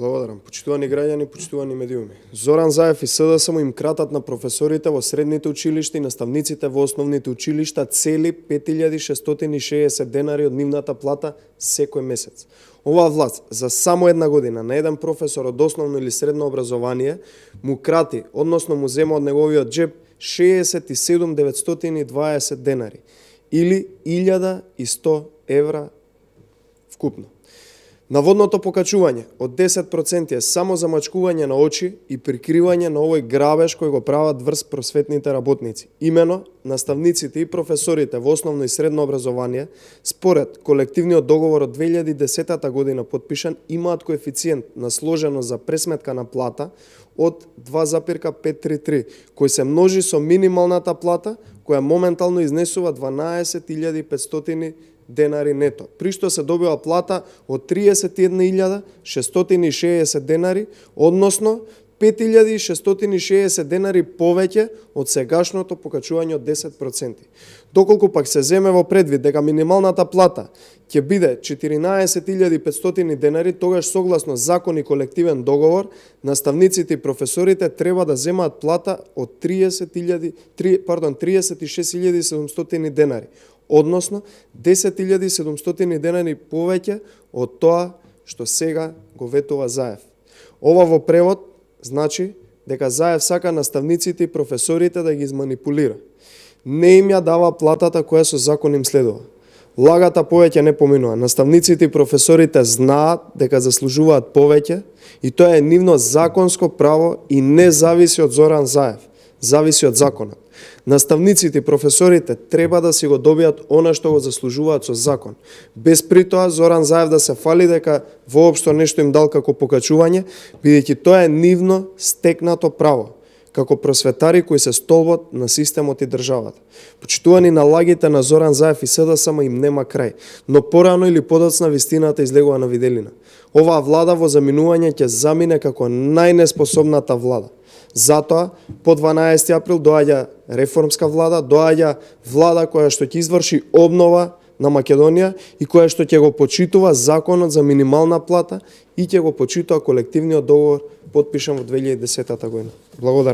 Благодарам. Почитувани граѓани, почитувани медиуми. Зоран Заев и СДСМ им кратат на професорите во средните училишта и наставниците во основните училишта цели 5660 денари од нивната плата секој месец. Оваа власт за само една година на еден професор од основно или средно образование му крати, односно му зема од неговиот джеб 67.920 денари или 1100 евра вкупно. Наводното покачување од 10% е само замачкување на очи и прикривање на овој грабеж кој го прават врз просветните работници. Имено, наставниците и професорите во основно и средно образование, според колективниот договор од 2010 година подпишан, имаат коефициент на сложеност за пресметка на плата од 2,533, кој се множи со минималната плата, која моментално изнесува 12.500 денари нето, при што се добива плата од 31.660 денари, односно 5.660 денари повеќе од сегашното покачување од 10%. Доколку пак се земе во предвид дека минималната плата ќе биде 14.500 денари, тогаш согласно закон и колективен договор, наставниците и професорите треба да земаат плата од 36.700 денари, односно 10.700 денари повеќе од тоа што сега го ветува Заев. Ова во превод значи дека Заев сака наставниците и професорите да ги изманипулира. Не им ја дава платата која со закон им следува. Лагата повеќе не поминува. Наставниците и професорите знаат дека заслужуваат повеќе и тоа е нивно законско право и не зависи од Зоран Заев, зависи од законот. Наставниците и професорите треба да си го добијат она што го заслужуваат со закон. Без при тоа Зоран Заев да се фали дека воопшто нешто им дал како покачување, бидејќи тоа е нивно стекнато право, како просветари кои се столбот на системот и државата. Почитувани на лагите на Зоран Заев и СДСМ им нема крај, но порано или подоцна вистината излегува на виделина. Оваа влада во заминување ќе замине како најнеспособната влада. Затоа, по 12 април доаѓа реформска влада, доаѓа влада која што ќе изврши обнова на Македонија и која што ќе го почитува законот за минимална плата и ќе го почитува колективниот договор подпишан во 2010 година. Благодарам.